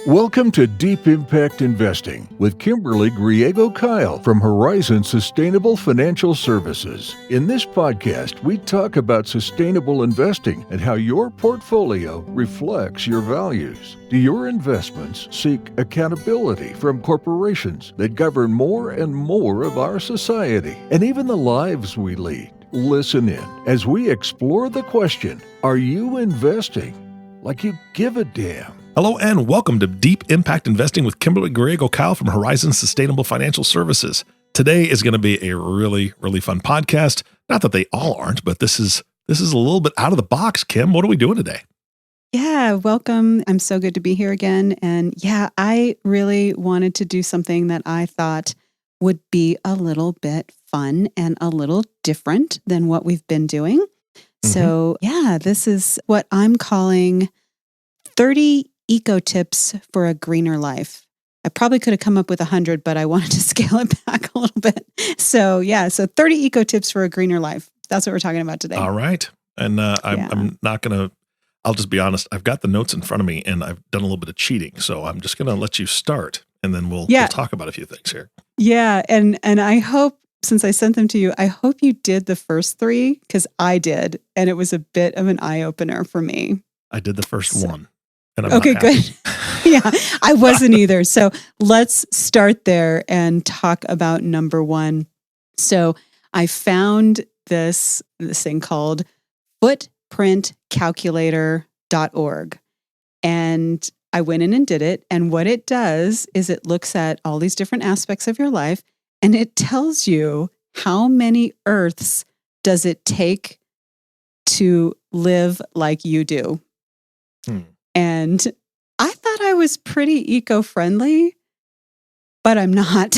Welcome to Deep Impact Investing with Kimberly Griego-Kiel from Horizon Sustainable Financial Services. In this podcast, we talk about sustainable investing and how your portfolio reflects your values. Do your investments seek accountability from corporations that govern more and more of our society and even the lives we lead? Listen in as we explore the question, are you investing like you give a damn? Hello and welcome to Deep Impact Investing with Kimberly Griego-Kiel from Horizon Sustainable Financial Services. Today is going to be a really fun podcast. Not that they all aren't, but this is a little bit out of the box. Kim, what are we doing today? Yeah, welcome. I'm so good to be here again. And yeah, I really wanted to do something that I thought would be a little bit fun and a little different than what we've been doing. So yeah, this is what I'm calling 30 eco tips for a greener life. I probably could have come up with 100, but I wanted to scale it back a little bit. So 30 eco tips for a greener life. That's what we're talking about today. All right. And I'm not going to, I'll just be honest. I've got the notes in front of me and I've done a little bit of cheating. So I'm just going to let you start and then we'll talk about a few things here. Yeah. And I hope, since I sent them to you, I hope you did the first 3 because I did. And it was a bit of an eye opener for me. I did the first one. And I'm okay, good. Yeah, I wasn't either. So let's start there and talk about number 1. So I found this thing called footprintcalculator.org. And I went in and did it. And what it does is it looks at all these different aspects of your life and it tells you how many Earths does it take to live like you do. And I thought I was pretty eco-friendly, but I'm not.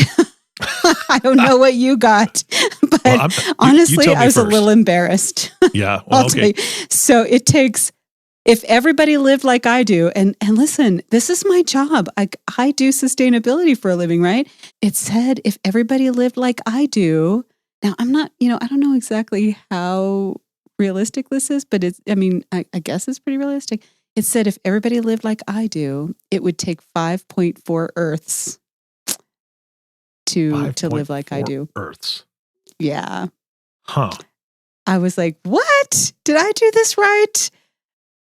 I don't know what you got, but honestly, I was a little embarrassed. Yeah. Well, okay. So it takes, if everybody lived like I do, and listen, this is my job. I do sustainability for a living, right? It said, if everybody lived like I do, now I'm not, I don't know exactly how realistic this is, but I guess it's pretty realistic. It said if everybody lived like I do, it would take 5.4 Earths to live like I do. Earths. Yeah. Huh. I was like, what? Did I do this right?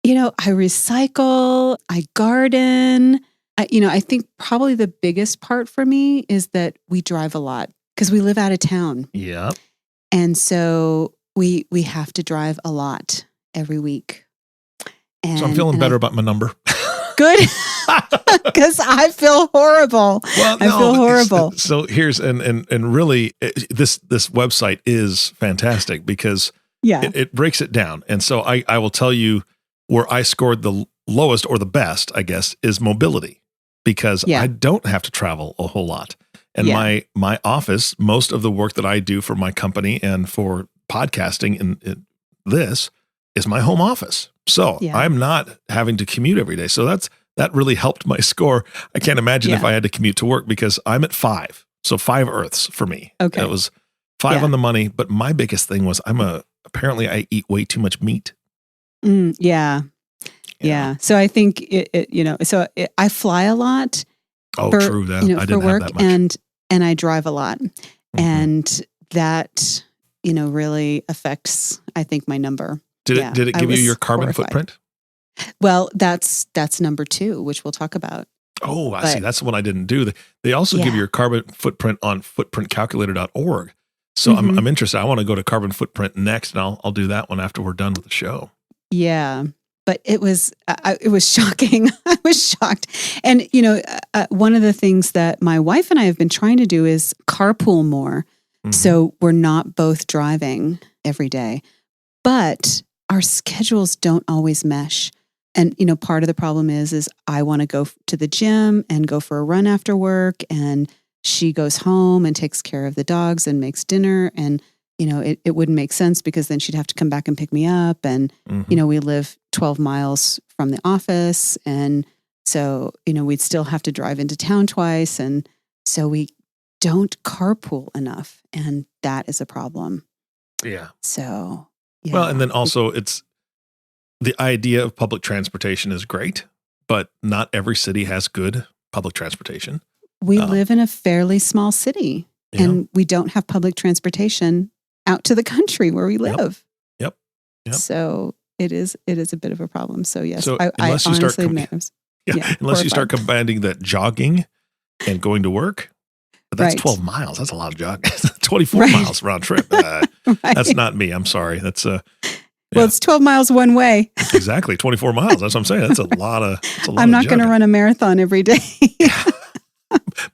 I recycle, I garden. I think probably the biggest part for me is that we drive a lot because we live out of town. Yeah. And so we have to drive a lot every week. So I'm feeling better about my number. Good, because I feel horrible. Well, I feel horrible. So here's and really, this website is fantastic because it breaks it down. And so I will tell you where I scored the lowest or the best, I guess, is mobility because I don't have to travel a whole lot. And my office, most of the work that I do for my company and for podcasting and this is my home office. So I'm not having to commute every day. So that really helped my score. I can't imagine if I had to commute to work because I'm at 5. So 5 Earths for me. Okay. It was 5 on the money. But my biggest thing was apparently I eat way too much meat. Yeah. So I think I fly a lot. Oh, true. That I didn't for work have that much. and I drive a lot. And that, really affects, I think, my number. Did it give you your carbon footprint? Well, that's number 2, which we'll talk about. Oh, I see. That's the one I didn't do. They also give you your carbon footprint on footprintcalculator.org. So I'm interested. I want to go to carbon footprint next, and I'll do that one after we're done with the show. Yeah, but it was shocking. I was shocked. And one of the things that my wife and I have been trying to do is carpool more, so we're not both driving every day. But our schedules don't always mesh. And, part of the problem is I want to go to the gym and go for a run after work. And she goes home and takes care of the dogs and makes dinner. And, it wouldn't make sense because then she'd have to come back and pick me up. And, we live 12 miles from the office. And so, we'd still have to drive into town twice. And so we don't carpool enough. And that is a problem. Yeah. So... Yeah. Well, and then also it's the idea of public transportation is great, but not every city has good public transportation. We live in a fairly small city, and we don't have public transportation out to the country where we live. Yep. So it is a bit of a problem. So yes, so I honestly admit, unless you start combining that jogging and going to work, but that's Right. 12 miles. That's a lot of jogging. 24 miles round trip. That's not me. I'm sorry. That's Well, it's 12 miles one way. exactly 24 miles. That's what I'm saying. That's a lot of. I'm not going to run a marathon every day.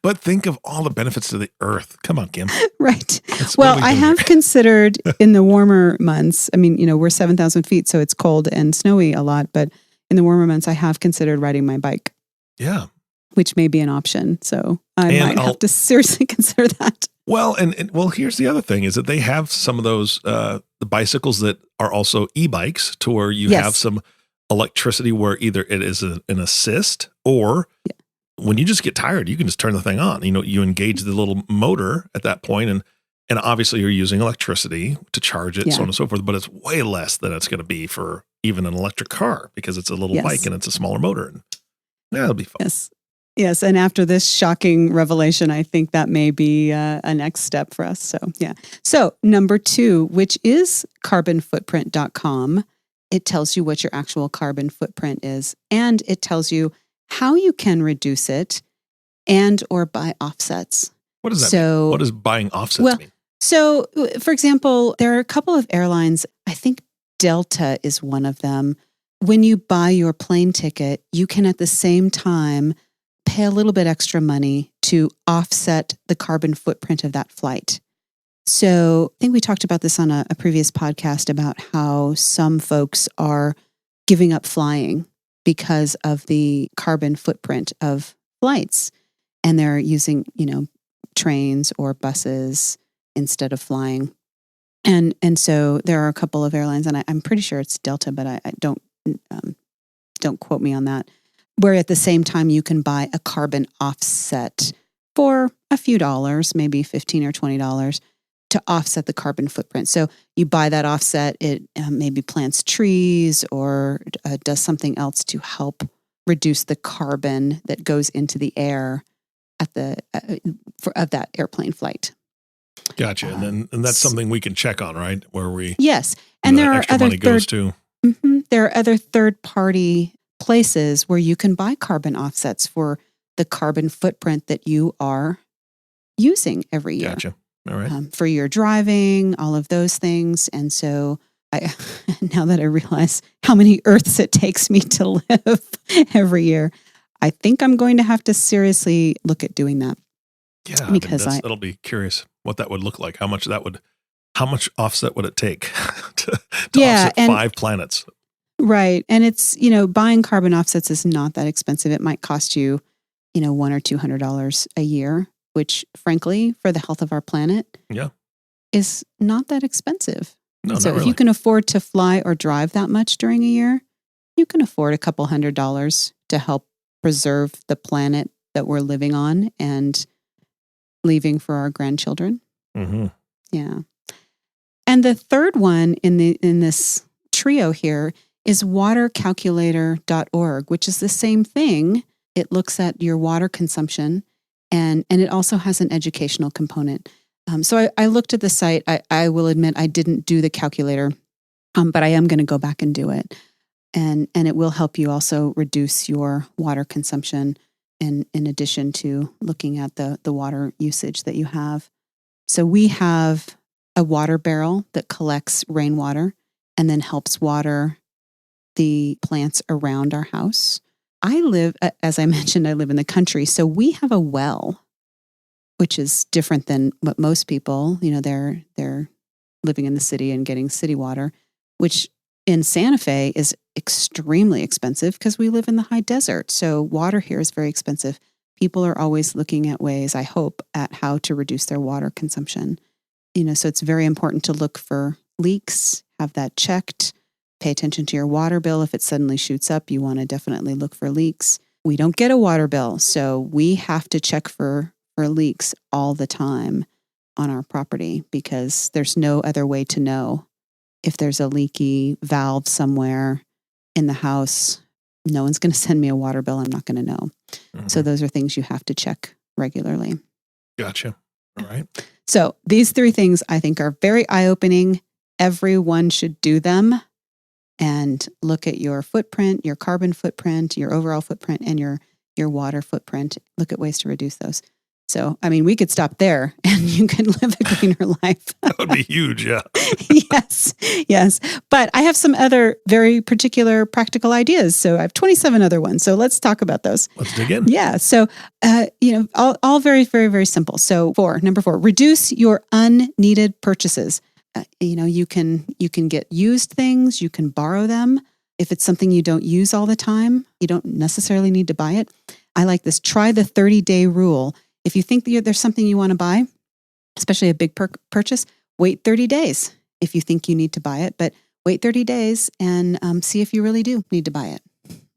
But think of all the benefits to the earth. Come on, Kim. Right. Well, I have considered in the warmer months, I mean, we're 7,000 feet, so it's cold and snowy a lot, but in the warmer months, I have considered riding my bike. Yeah. Which may be an option. So I might have to seriously consider that. Well, and here's the other thing is that they have some of those, the bicycles that are also e-bikes to where you have some electricity where either it is an assist or when you just get tired, you can just turn the thing on. You engage the little motor at that point, and obviously you're using electricity to charge it, so on and so forth. But it's way less than it's going to be for even an electric car because it's a little bike and it's a smaller motor. And it'll be fun. Yes. And after this shocking revelation, I think that may be a next step for us. So yeah. So number 2, which is carbonfootprint.com. It tells you what your actual carbon footprint is, and it tells you how you can reduce it and or buy offsets. What does that mean? What does buying offsets mean? So, for example, there are a couple of airlines, I think Delta is one of them. When you buy your plane ticket, you can at the same time pay a little bit extra money to offset the carbon footprint of that flight. So I think we talked about this on a previous podcast about how some folks are giving up flying because of the carbon footprint of flights. And they're using, trains or buses instead of flying. And so there are a couple of airlines, and I'm pretty sure it's Delta, but I don't quote me on that, where at the same time you can buy a carbon offset for a few dollars, maybe $15 or $20, to offset the carbon footprint. So you buy that offset, it maybe plants trees or does something else to help reduce the carbon that goes into the air at of that airplane flight. Gotcha. And that's something we can check on, right? Where we and there are other money goes to. There are other third-party places where you can buy carbon offsets for the carbon footprint that you are using every year. Gotcha. All right. For your driving, all of those things. And so now that I realize how many Earths it takes me to live every year, I think I'm going to have to seriously look at doing that. Yeah, because it'll be curious what that would look like. How much offset would it take to offset 5 planets? Right. And it's, buying carbon offsets is not that expensive. It might cost you, $100 or $200 a year, which frankly, for the health of our planet, is not that expensive. No, so not if really. you can afford to fly or drive that much during a year, you can afford a couple $100s to help preserve the planet that we're living on and leaving for our grandchildren. Mm-hmm. Yeah. And the third one in this trio here is watercalculator.org, which is the same thing. It looks at your water consumption, and it also has an educational component. So I looked at the site. I will admit I didn't do the calculator, but I am going to go back and do it. And it will help you also reduce your water consumption in addition to looking at the water usage that you have. So we have a water barrel that collects rainwater and then helps water the plants around our house. As I mentioned, I live in the country. So we have a well, which is different than what most people, they're living in the city and getting city water, which in Santa Fe is extremely expensive because we live in the high desert. So water here is very expensive. People are always looking at ways, I hope, at how to reduce their water consumption. So it's very important to look for leaks, have that checked, pay attention to your water bill. If it suddenly shoots up, you want to definitely look for leaks. We don't get a water bill, so we have to check for leaks all the time on our property because there's no other way to know if there's a leaky valve somewhere in the house No one's going to send me a water bill. I'm not going to know. Mm-hmm. So those are things you have to check regularly. Gotcha. All right. So these 3 things I think are very eye-opening. Everyone should do them and look at your footprint, your carbon footprint, your overall footprint, and your water footprint. Look at ways to reduce those. So, I mean, we could stop there and you can live a greener life. That would be huge, yeah. Yes. But I have some other very particular practical ideas. So I have 27 other ones. So let's talk about those. Let's dig in. Yeah. So, all very, very, very simple. So number 4, reduce your unneeded purchases. You can get used things, you can borrow them. If it's something you don't use all the time, you don't necessarily need to buy it. I like this. Try the 30-day rule. If you think there's something you want to buy, especially a big purchase, wait 30 days if you think you need to buy it. But wait 30 days and see if you really do need to buy it.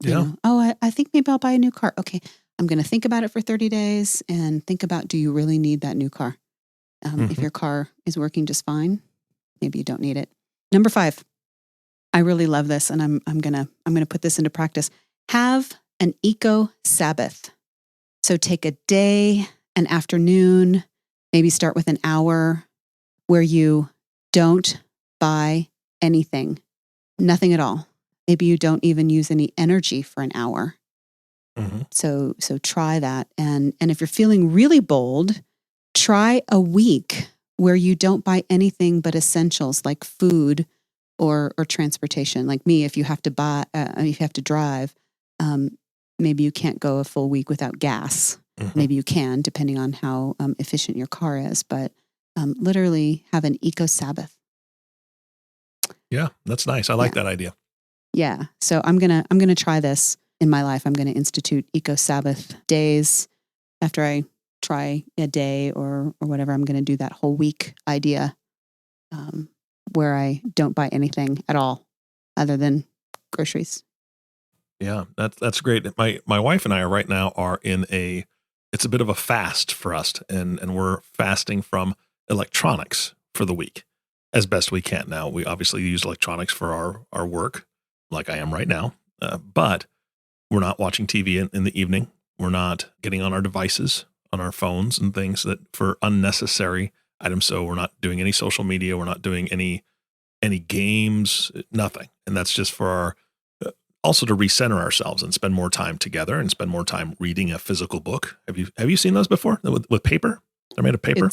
Yeah. I think maybe I'll buy a new car. Okay, I'm going to think about it for 30 days and think about, do you really need that new car? If your car is working just fine, maybe you don't need it. Number 5, I really love this, and I'm gonna put this into practice. Have an eco Sabbath. So take a day, an afternoon, maybe start with an hour where you don't buy anything, nothing at all. Maybe you don't even use any energy for an hour. Mm-hmm. So try that. And if you're feeling really bold, try a week where you don't buy anything but essentials like food or transportation. Like me, if you have to drive, maybe you can't go a full week without gas. Mm-hmm. Maybe you can, depending on how efficient your car is. But literally have an eco Sabbath. Yeah, that's nice. I like that idea. Yeah. So I'm gonna try this in my life. I'm gonna institute eco Sabbath days. After I try a day or whatever, I'm gonna do that whole week idea, where I don't buy anything at all other than groceries. Yeah, that's great. My wife and I right now are in it's a bit of a fast for us, and we're fasting from electronics for the week as best we can. Now, we obviously use electronics for our work, like I am right now, but we're not watching TV in the evening. We're not getting on our devices, on our phones and things that for unnecessary items. So we're not doing any social media. We're not doing any games, nothing. And that's just for our also to recenter ourselves and spend more time together and spend more time reading a physical book. Have you seen those before with paper? They're made of paper.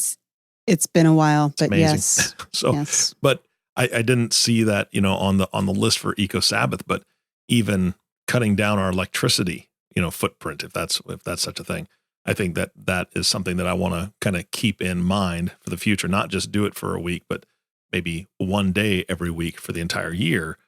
It's been a while, but yes. So, yes. But I didn't see that, on the list for Eco Sabbath, but even cutting down our electricity, footprint, if that's such a thing. I think that is something that I want to kind of keep in mind for the future, not just do it for a week, but maybe one day every week for the entire year.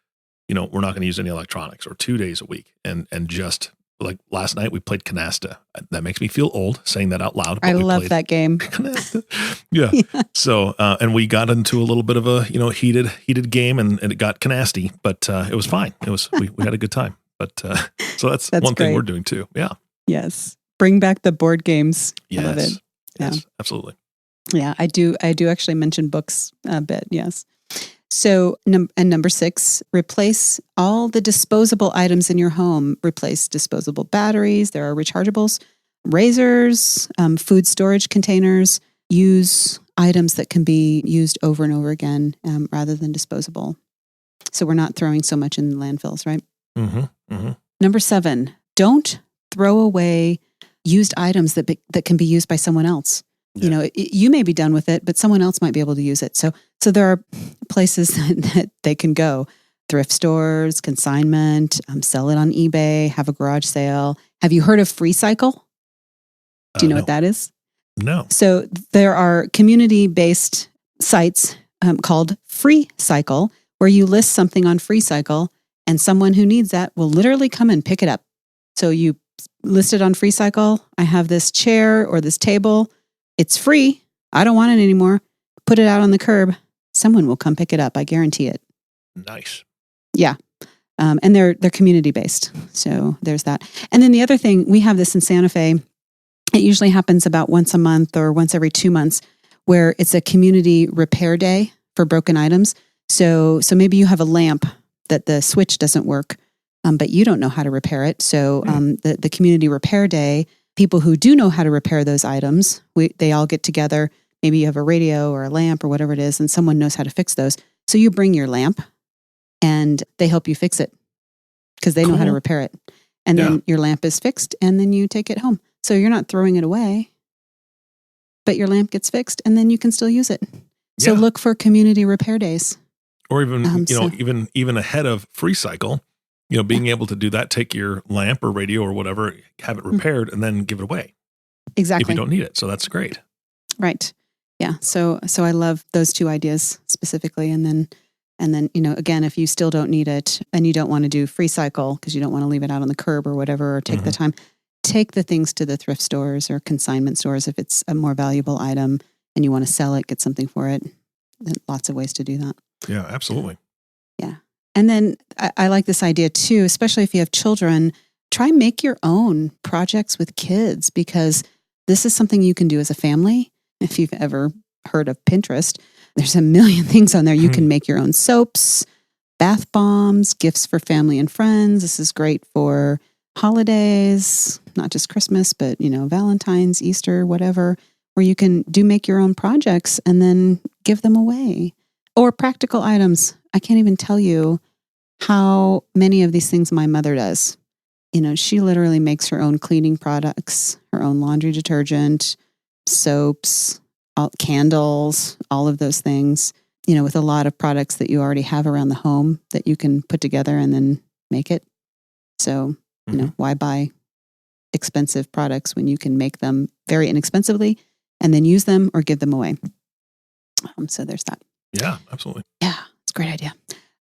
We're not going to use any electronics, or 2 days a week. And just like last night, we played canasta. That makes me feel old saying that out loud. I love that game. Canasta. Yeah. So, and we got into a little bit of a, heated game, and it got canasty, but it was fine. We had a good time. But so that's one great. thing we're doing too. Yeah. Yes. Bring back the board games. Yes. I love it. Yes, Yeah. Absolutely. Yeah, I do actually mention books a bit. Yes. So, number 6, replace all the disposable items in your home. Replace disposable batteries. There are rechargeables, razors, food storage containers. Use items that can be used over and over again rather than disposable. So we're not throwing so much in landfills, right? Mm-hmm. Mm-hmm. Number 7, don't throw away used items that can be used by someone else. Yeah. You may be done with it, but someone else might be able to use it. So there are places that they can go. Thrift stores, consignment, sell it on eBay, have a garage sale. Have you heard of Free Cycle? Do you know No. what that is? No. So there are community-based sites called Free Cycle, where you list something on Free Cycle, and someone who needs that will literally come and pick it up. So you list it on Free Cycle. I have this chair or this table. It's free. I don't want it anymore. Put it out on the curb. Someone will come pick it up. I guarantee it. Nice. Yeah. And they're community based. So there's that. And then the other thing, we have this in Santa Fe. It usually happens about once a month or once every 2 months, where it's a community repair day for broken items. So maybe you have a lamp that the switch doesn't work. but you don't know how to repair it. So the community repair day, people who do know how to repair those items, they all get together. Maybe you have a radio or a lamp or whatever it is, and someone knows how to fix those. So you bring your lamp and they help you fix it because they know how to repair it. And then your lamp is fixed and then you take it home. So you're not throwing it away, but your lamp gets fixed and then you can still use it. So look for community repair days. Or even, even ahead of Free Cycle, being able to do that, take your lamp or radio or whatever, have it repaired and then give it away. Exactly. If you don't need it. So that's great. Right. Yeah. So I love those two ideas specifically. And then, again, if you still don't need it and you don't want to do Free Cycle because you don't want to leave it out on the curb or whatever, or take the time, take the things to the thrift stores or consignment stores. If it's a more valuable item and you want to sell it, get something for it. Then lots of ways to do that. Yeah, absolutely. Yeah. And then I like this idea too, especially if you have children, try make your own projects with kids, because this is something you can do as a family. If you've ever heard of Pinterest, there's a million things on there. You can make your own soaps, bath bombs, gifts for family and friends. This is great for holidays, not just Christmas, but, Valentine's, Easter, whatever, where you can make your own projects and then give them away. Or practical items. I can't even tell you how many of these things my mother does. She literally makes her own cleaning products, her own laundry detergent, soaps, candles, all of those things, with a lot of products that you already have around the home that you can put together and then make it. So, why buy expensive products when you can make them very inexpensively and then use them or give them away? So there's that. Yeah, absolutely. Yeah, it's a great idea.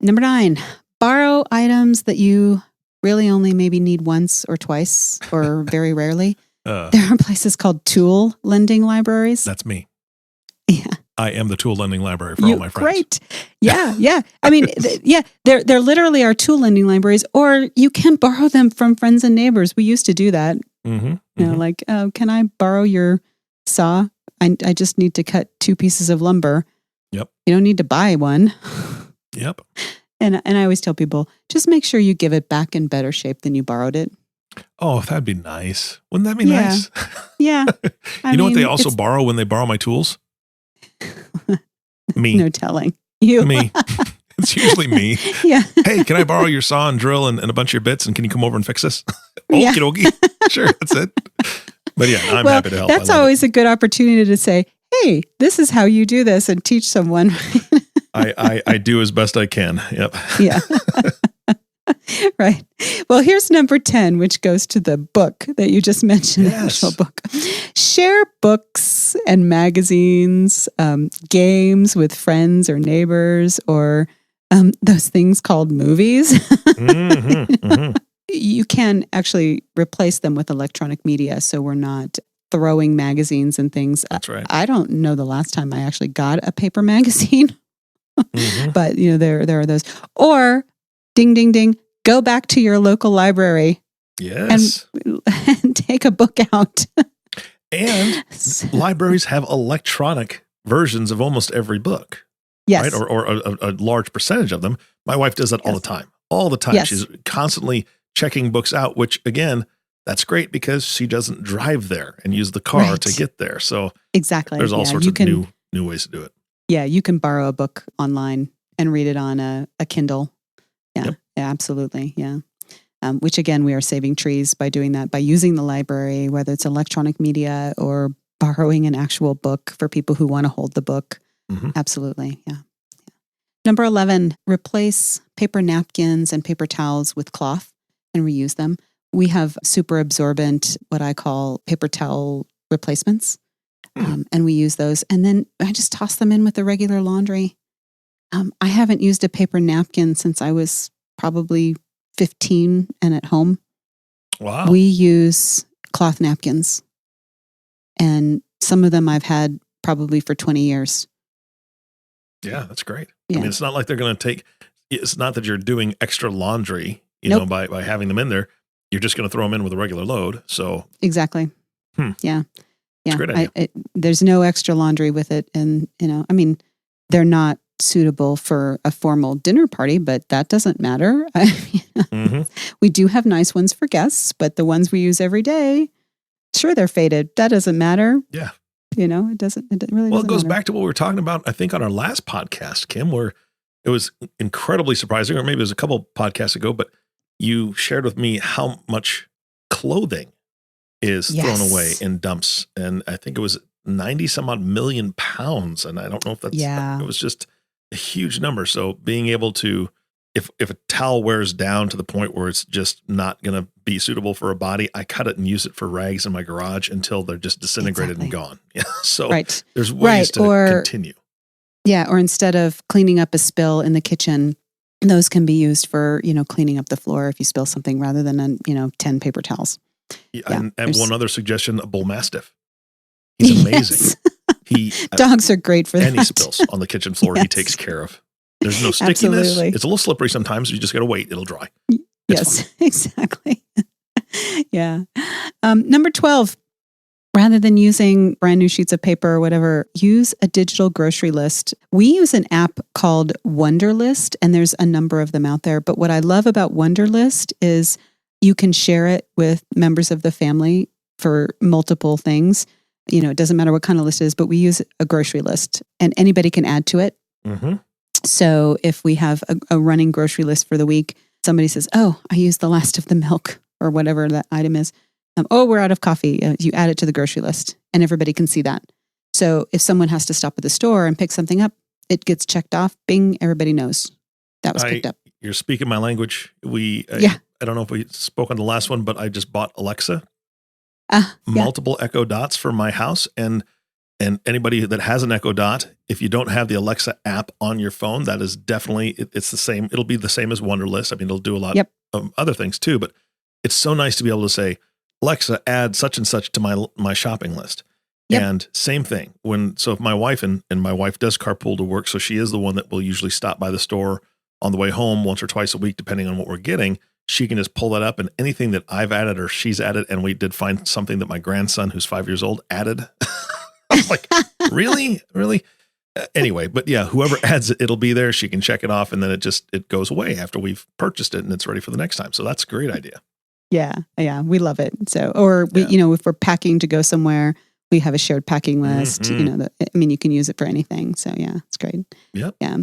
Number 9, borrow items that you really only maybe need once or twice or very rarely. There are places called tool lending libraries. That's me. Yeah. I am the tool lending library for all my friends. Great. Yeah, yeah. I mean, there literally are tool lending libraries, or you can borrow them from friends and neighbors. We used to do that. Like, can I borrow your saw? I just need to cut 2 pieces of lumber. Yep. You don't need to buy one. Yep. And I always tell people, just make sure you give it back in better shape than you borrowed it. Oh, that'd be nice. Wouldn't that be nice? Yeah. You know what they also borrow when they borrow my tools? Me. No telling. You. Me. It's usually me. Yeah. Hey, can I borrow your saw and drill and a bunch of your bits? And can you come over and fix this? Yeah. Okie dokie. Sure, that's it. But yeah, I'm happy to help. That's always a good opportunity to say, hey, this is how you do this, and teach someone. I do as best I can. Yep. Yeah. Right. Well, here's number 10, which goes to the book that you just mentioned, the actual book. Share books and magazines, games with friends or neighbors, or those things called movies. You can actually replace them with electronic media, so we're not throwing magazines and things. That's right. I don't know the last time I actually got a paper magazine, but there are those. Or ding, ding, ding, go back to your local library. Yes. And take a book out. And libraries have electronic versions of almost every book. Yes. Right? Or a large percentage of them. My wife does that all the time. All the time. Yes. She's constantly checking books out, which again, that's great because she doesn't drive there and use the car to get there. So exactly. There's all sorts of new ways to do it. Yeah. You can borrow a book online and read it on a Kindle. Yeah. Yep. Yeah, absolutely. Yeah. Which again, we are saving trees by doing that, by using the library, whether it's electronic media or borrowing an actual book for people who want to hold the book. Absolutely. Yeah. Number 11, replace paper napkins and paper towels with cloth and reuse them. We have super absorbent, what I call paper towel replacements. And we use those. And then I just toss them in with the regular laundry. I haven't used a paper napkin since I was probably 15 and at home. Wow. We use cloth napkins. And some of them I've had probably for 20 years. Yeah, that's great. Yeah. I mean, it's not like they're going to it's not that you're doing extra laundry, know, by having them in there. You're just going to throw them in with a regular load. So exactly. Yeah. That's a great idea. There's no extra laundry with it. And, I mean, they're not suitable for a formal dinner party, but that doesn't matter. We do have nice ones for guests, but the ones we use every day, sure, they're faded. That doesn't matter. Yeah. It really doesn't. Well, it goes matter. back to what we were talking about, I think, on our last podcast, Kim, where it was incredibly surprising, or maybe it was a couple podcasts ago, but you shared with me how much clothing is thrown away in dumps. And I think it was 90 some odd million pounds. And I don't know if that's, it was just a huge number. So being able to, if a towel wears down to the point where it's just not going to be suitable for a body, I cut it and use it for rags in my garage until they're just disintegrated and gone. Yeah. So there's ways to continue. Yeah. Or instead of cleaning up a spill in the kitchen, those can be used for, cleaning up the floor if you spill something rather than, 10 paper towels. Yeah, and one other suggestion, a bull mastiff. He's amazing. Dogs are great for that. Any spills on the kitchen floor, he takes care of. There's no stickiness. Absolutely. It's a little slippery sometimes. You just got to wait. It'll dry. Yes, exactly. Yeah. Number 12, rather than using brand new sheets of paper or whatever, use a digital grocery list. We use an app called Wunderlist, and there's a number of them out there. But what I love about Wunderlist is you can share it with members of the family for multiple things. It doesn't matter what kind of list it is, but we use a grocery list and anybody can add to it. Mm-hmm. So if we have a running grocery list for the week, somebody says, oh, I used the last of the milk or whatever that item is. We're out of coffee. You add it to the grocery list and everybody can see that. So if someone has to stop at the store and pick something up, it gets checked off. Bing, everybody knows that was picked up. You're speaking my language. I don't know if we spoke on the last one, but I just bought Alexa multiple Echo Dots for my house. And anybody that has an Echo Dot, if you don't have the Alexa app on your phone, that is definitely, it's the same. It'll be the same as Wunderlist. I mean, it'll do a lot of other things too, but it's so nice to be able to say, Alexa, add such and such to my shopping list. Yep. And same thing. If my wife and my wife does carpool to work, so she is the one that will usually stop by the store on the way home once or twice a week, depending on what we're getting. She can just pull that up, and anything that I've added or she's added, and we did find something that my grandson, who's 5 years old, added. I'm like, really? Anyway, but yeah, whoever adds it, it'll be there. She can check it off, and then it goes away after we've purchased it, and it's ready for the next time. So that's a great idea. Yeah, we love it. So, or we, if we're packing to go somewhere, we have a shared packing list. Mm-hmm. You can use it for anything. So yeah, it's great. Yep. Yeah.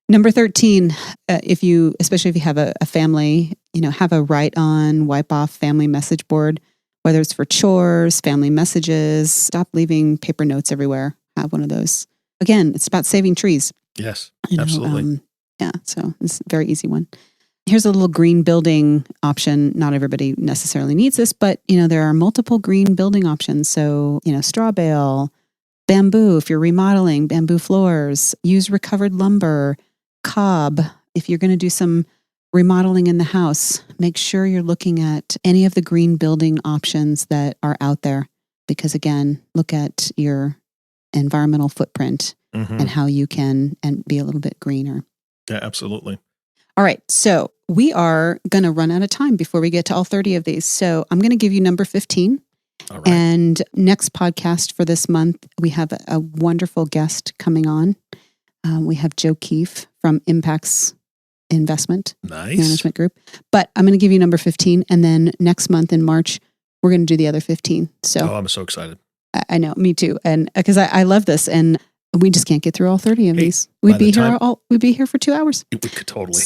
Number 13, especially if you have a family, have a write-on, wipe-off family message board, whether it's for chores, family messages. Stop leaving paper notes everywhere. Have one of those. Again, it's about saving trees. Yes, absolutely. So it's a very easy one. Here's a little green building option. Not everybody necessarily needs this, but there are multiple green building options. So, straw bale, bamboo, if you're remodeling, bamboo floors, use recovered lumber, cob. If you're going to do some remodeling in the house, make sure you're looking at any of the green building options that are out there. Because again, look at your environmental footprint and how you can be a little bit greener. Yeah, absolutely. All right. So we are going to run out of time before we get to all 30 of these. So I'm going to give you number 15. All right. And next podcast for this month, we have a wonderful guest coming on. We have Joe Keefe from Impacts Investment Management Group. But I'm going to give you number 15. And then next month in March, we're going to do the other 15. So I'm so excited. I know, me too. And because I love this, and we just can't get through all 30 of these. We'd be here for 2 hours. We could totally.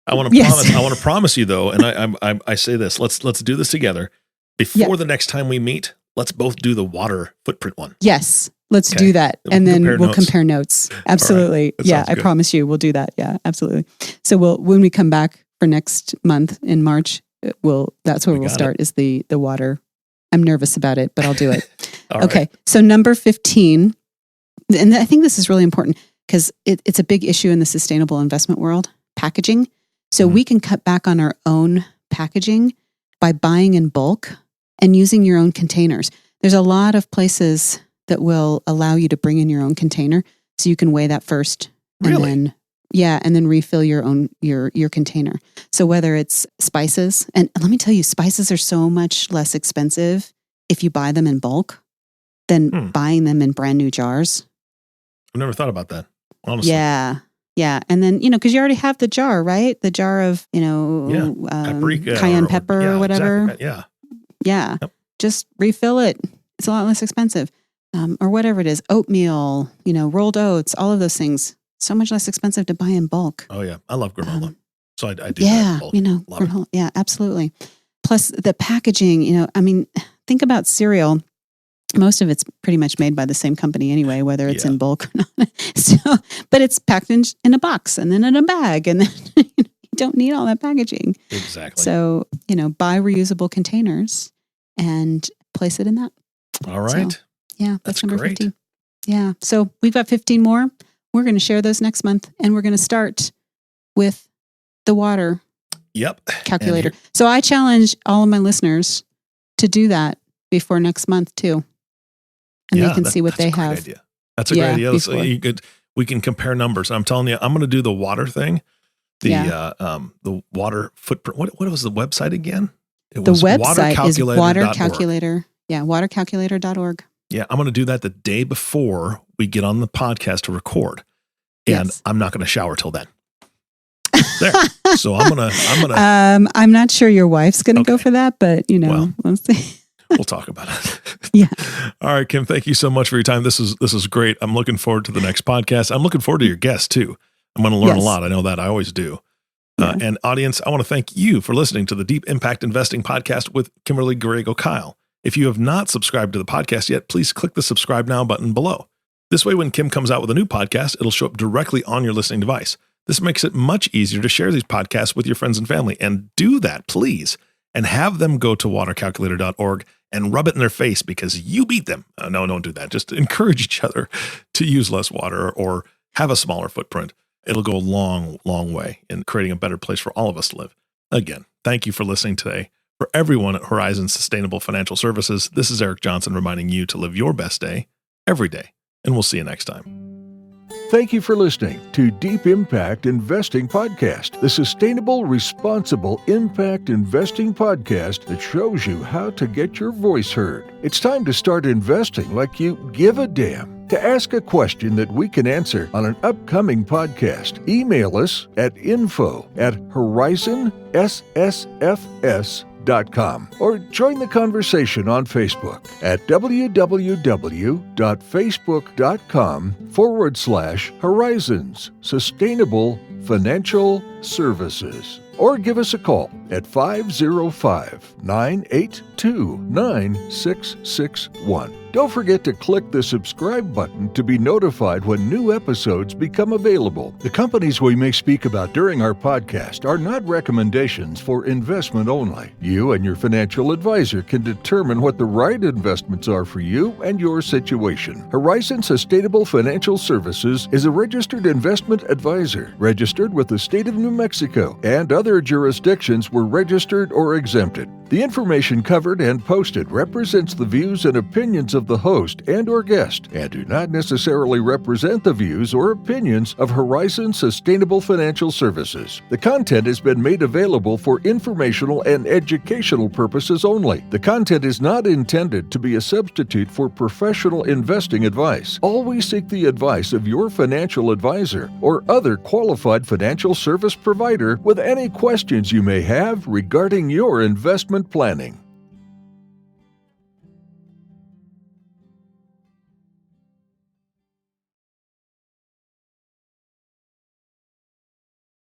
I want to promise you though, and I say this, let's do this together. Before the next time we meet, let's both do the water footprint one. Yes, let's do that. And then we'll compare notes. Absolutely. Right. Yeah, I promise you we'll do that. Yeah, absolutely. So when we come back for next month in March, that's where we'll start is the water. I'm nervous about it, but I'll do it. Okay. Right. So number 15, and I think this is really important because it's a big issue in the sustainable investment world, packaging. So we can cut back on our own packaging by buying in bulk and using your own containers. There's a lot of places that will allow you to bring in your own container, so you can weigh that first, and then refill your own your container. So whether it's spices, and let me tell you, spices are so much less expensive if you buy them in bulk than buying them in brand new jars. I've never thought about that, honestly. Yeah. Yeah. And then, because you already have the jar, right? The jar of, paprika cayenne pepper or whatever. Exactly. Yeah. Yeah. Yep. Just refill it. It's a lot less expensive. Or whatever it is, oatmeal, rolled oats, all of those things. So much less expensive to buy in bulk. Oh, yeah. I love granola. So I do that in bulk. Granola. Yeah, absolutely. Plus the packaging, think about cereal. Most of it's pretty much made by the same company anyway, whether it's in bulk or not. But it's packed in a box and then in a bag, and then you don't need all that packaging. Exactly. So, buy reusable containers and place it in that. All right. So, yeah, that's number great. 15. Yeah. So we've got 15 more. We're going to share those next month, and we're going to start with the water calculator. So I challenge all of my listeners to do that before next month too. And they can see what they have. Idea. That's a great idea. So we can compare numbers. I'm telling you, I'm going to do the water thing. The water footprint. What was the website again? The website is water calculator. Yeah, watercalculator.org. Yeah, I'm going to do that the day before we get on the podcast to record, and I'm not going to shower till then. There. So I'm gonna. I'm not sure your wife's going to go for that, but we'll see. We'll talk about it. Yeah. All right, Kim. Thank you so much for your time. This is great. I'm looking forward to the next podcast. I'm looking forward to your guests too. I'm going to learn a lot. I know that. I always do. And audience, I want to thank you for listening to the Deep Impact Investing Podcast with Kimberly Griego-Kiel. If you have not subscribed to the podcast yet, please click the subscribe now button below. This way, when Kim comes out with a new podcast, it'll show up directly on your listening device. This makes it much easier to share these podcasts with your friends and family. And do that, please. And have them go to watercalculator.org and rub it in their face because you beat them. No, don't do that. Just encourage each other to use less water or have a smaller footprint. It'll go a long, long way in creating a better place for all of us to live. Again, thank you for listening today. For everyone at Horizon Sustainable Financial Services, this is Eric Johnson reminding you to live your best day every day. And we'll see you next time. Thank you for listening to Deep Impact Investing Podcast, the sustainable, responsible impact investing podcast that shows you how to get your voice heard. It's time to start investing like you give a damn. To ask a question that we can answer on an upcoming podcast, email us at info@horizonssfs.com or join the conversation on Facebook at www.facebook.com/Horizons Sustainable Financial Services. Or give us a call at 505-982-9661. Don't forget to click the subscribe button to be notified when new episodes become available. The companies we may speak about during our podcast are not recommendations for investment only. You and your financial advisor can determine what the right investments are for you and your situation. Horizon Sustainable Financial Services is a registered investment advisor, registered with the state of New Mexico, and other jurisdictions were registered or exempted. The information covered and posted represents the views and opinions of the host and/or guest and do not necessarily represent the views or opinions of Horizon Sustainable Financial Services. The content has been made available for informational and educational purposes only. The content is not intended to be a substitute for professional investing advice. Always seek the advice of your financial advisor or other qualified financial service provider with any questions you may have regarding your investment planning.